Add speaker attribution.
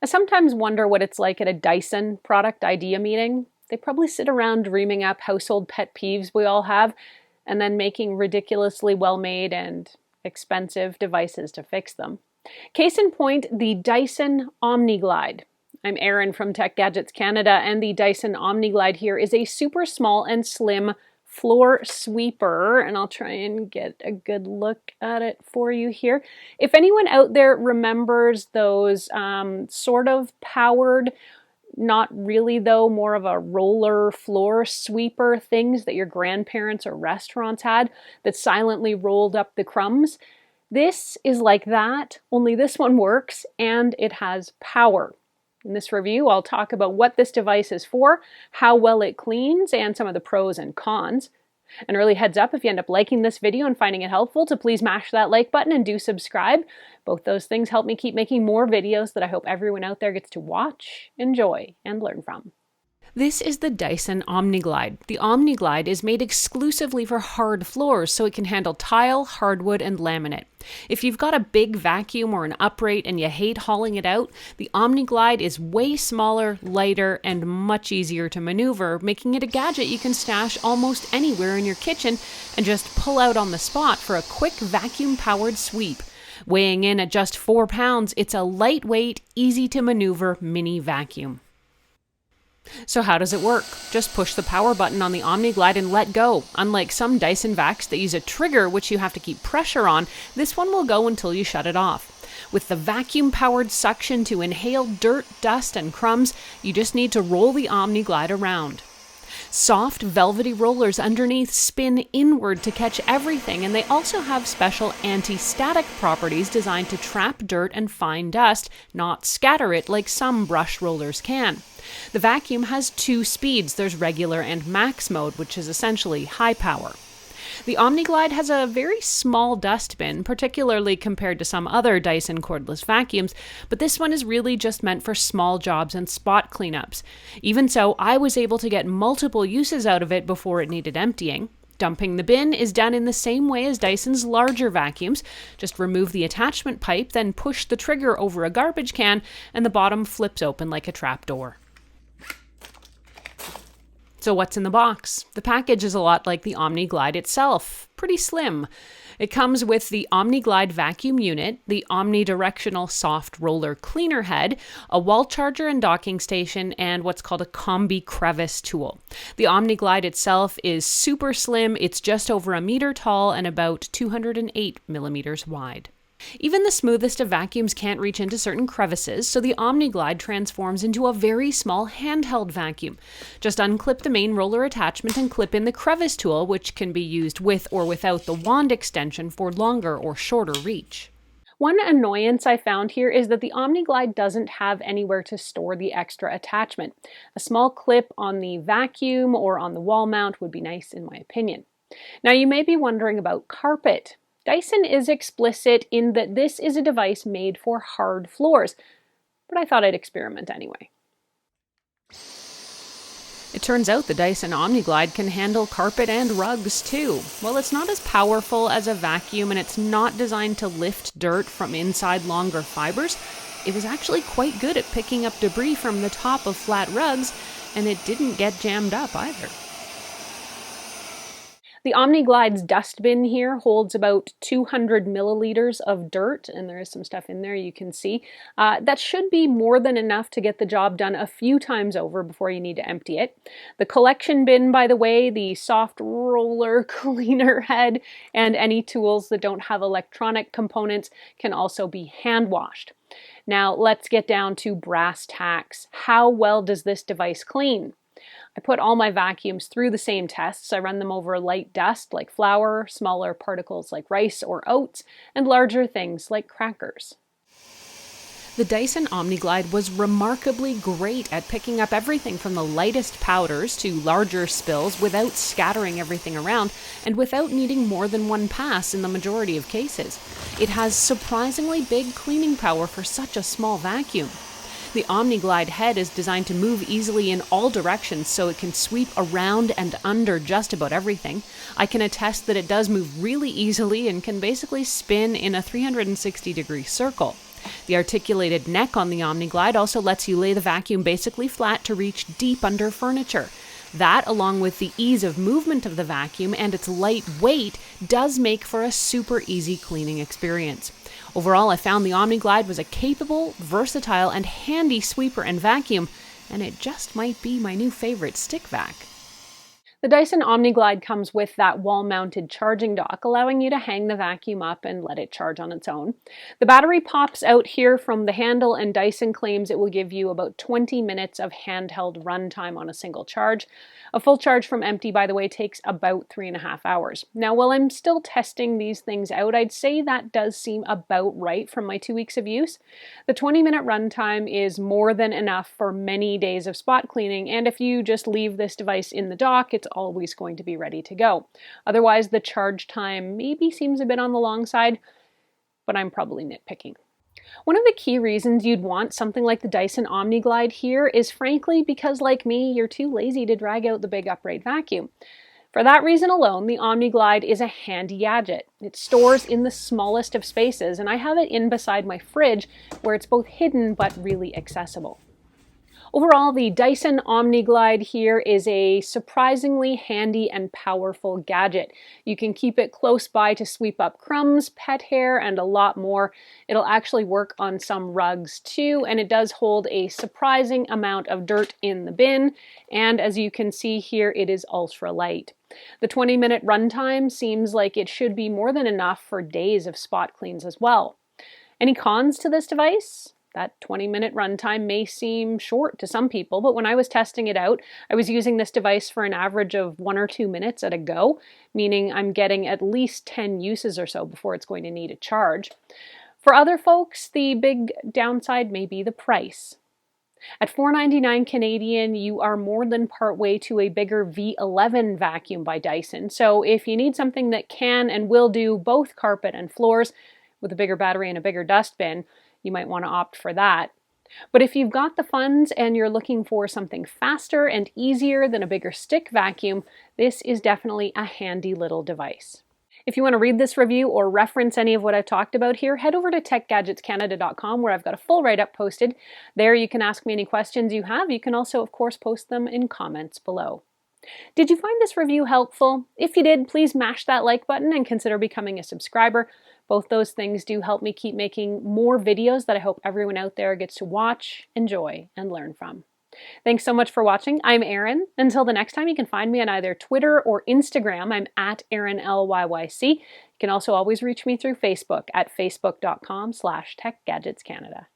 Speaker 1: I sometimes wonder what it's like at a Dyson product idea meeting. They probably sit around dreaming up household pet peeves we all have, and then making ridiculously well-made and expensive devices to fix them. Case in point, the Dyson Omni-glide. I'm Erin from Tech Gadgets Canada, and the Dyson Omni-glide here is a super small and slim floor sweeper, and I'll try and get a good look at it for you here. If anyone out there remembers those sort of powered, not really though, more of a roller floor sweeper things that your grandparents or restaurants had that silently rolled up the crumbs, this is like that, only this one works and it has power. In this review, I'll talk about what this device is for, how well it cleans, and some of the pros and cons. An early heads up if you end up liking this video and finding it helpful to please mash that like button and do subscribe. Both those things help me keep making more videos that I hope everyone out there gets to watch, enjoy, and learn from. This is the Dyson Omni-glide. The Omni-glide is made exclusively for hard floors, so it can handle tile, hardwood, and laminate. If you've got a big vacuum or an upright and you hate hauling it out, the Omni-glide is way smaller, lighter, and much easier to maneuver, making it a gadget you can stash almost anywhere in your kitchen and just pull out on the spot for a quick vacuum-powered sweep. Weighing in at just 4 pounds, it's a lightweight, easy-to-maneuver mini vacuum. So how does it work? Just push the power button on the Omni-glide and let go. Unlike some Dyson vacs that use a trigger which you have to keep pressure on, this one will go until you shut it off. With the vacuum-powered suction to inhale dirt, dust, and crumbs, you just need to roll the Omni-glide around. Soft, velvety rollers underneath spin inward to catch everything, and they also have special anti-static properties designed to trap dirt and fine dust, not scatter it like some brush rollers can. The vacuum has 2 speeds. There's regular and max mode, which is essentially high power. The Omni-glide has a very small dust bin, particularly compared to some other Dyson cordless vacuums, but this one is really just meant for small jobs and spot cleanups. Even so, I was able to get multiple uses out of it before it needed emptying. Dumping the bin is done in the same way as Dyson's larger vacuums. Just remove the attachment pipe, then push the trigger over a garbage can, and the bottom flips open like a trapdoor. So what's in the box? The package is a lot like the Omni-glide itself, pretty slim. It comes with the Omni-glide vacuum unit, the omnidirectional soft roller cleaner head, a wall charger and docking station, and what's called a combi crevice tool. The Omni-glide itself is super slim. It's just over 1 meter tall and about 208 millimeters wide. Even the smoothest of vacuums can't reach into certain crevices, so the Omni-glide transforms into a very small handheld vacuum. Just unclip the main roller attachment and clip in the crevice tool, which can be used with or without the wand extension for longer or shorter reach. One annoyance I found here is that the Omni-glide doesn't have anywhere to store the extra attachment. A small clip on the vacuum or on the wall mount would be nice in my opinion. Now you may be wondering about carpet. Dyson is explicit in that this is a device made for hard floors, but I thought I'd experiment anyway. It turns out the Dyson Omni-glide can handle carpet and rugs too. While it's not as powerful as a vacuum and it's not designed to lift dirt from inside longer fibers, it was actually quite good at picking up debris from the top of flat rugs, and it didn't get jammed up either. The Omni-glide's dust bin here holds about 200 milliliters of dirt, and there is some stuff in there you can see. That should be more than enough to get the job done a few times over before you need to empty it. The collection bin, by the way, the soft roller cleaner head, and any tools that don't have electronic components can also be hand washed. Now let's get down to brass tacks. How well does this device clean? I put all my vacuums through the same tests. I run them over light dust like flour, smaller particles like rice or oats, and larger things like crackers. The Dyson Omni-glide was remarkably great at picking up everything from the lightest powders to larger spills without scattering everything around and without needing more than one pass in the majority of cases. It has surprisingly big cleaning power for such a small vacuum. The Omni-glide head is designed to move easily in all directions so it can sweep around and under just about everything. I can attest that it does move really easily and can basically spin in a 360-degree circle. The articulated neck on the Omni-glide also lets you lay the vacuum basically flat to reach deep under furniture. That, along with the ease of movement of the vacuum and its light weight, does make for a super easy cleaning experience. Overall, I found the Omni-glide was a capable, versatile, and handy sweeper and vacuum, and it just might be my new favorite stick vac. The Dyson Omni-glide comes with that wall-mounted charging dock, allowing you to hang the vacuum up and let it charge on its own. The battery pops out here from the handle, and Dyson claims it will give you about 20 minutes of handheld runtime on a single charge. A full charge from empty, by the way, takes about 3.5 hours. Now, while I'm still testing these things out, I'd say that does seem about right from my 2 weeks of use. The 20-minute runtime is more than enough for many days of spot cleaning, and if you just leave this device in the dock, it's always going to be ready to go. Otherwise, the charge time maybe seems a bit on the long side, but I'm probably nitpicking. One of the key reasons you'd want something like the Dyson Omni-glide here is frankly because, like me, you're too lazy to drag out the big upright vacuum. For that reason alone, the Omni-glide is a handy gadget. It stores in the smallest of spaces, and I have it in beside my fridge where it's both hidden but really accessible. Overall, the Dyson Omni-glide here is a surprisingly handy and powerful gadget. You can keep it close by to sweep up crumbs, pet hair, and a lot more. It'll actually work on some rugs too, and it does hold a surprising amount of dirt in the bin. And as you can see here, it is ultra light. The 20-minute runtime seems like it should be more than enough for days of spot cleans as well. Any cons to this device? That 20-minute runtime may seem short to some people, but when I was testing it out, I was using this device for an average of 1 or 2 minutes at a go, meaning I'm getting at least 10 uses or so before it's going to need a charge. For other folks, the big downside may be the price. At $4.99 Canadian, you are more than partway to a bigger V11 vacuum by Dyson, so if you need something that can and will do both carpet and floors with a bigger battery and a bigger dustbin, you might want to opt for that. But if you've got the funds and you're looking for something faster and easier than a bigger stick vacuum, this is definitely a handy little device. If you want to read this review or reference any of what I've talked about here, head over to techgadgetscanada.com where I've got a full write-up posted. There you can ask me any questions you have. You can also, of course, post them in comments below. Did you find this review helpful? If you did, please mash that like button and consider becoming a subscriber. Both those things do help me keep making more videos that I hope everyone out there gets to watch, enjoy, and learn from. Thanks so much for watching. I'm Erin. Until the next time, you can find me on either Twitter or Instagram. I'm at ErinLYYC. You can also always reach me through Facebook at facebook.com/techgadgetscanada.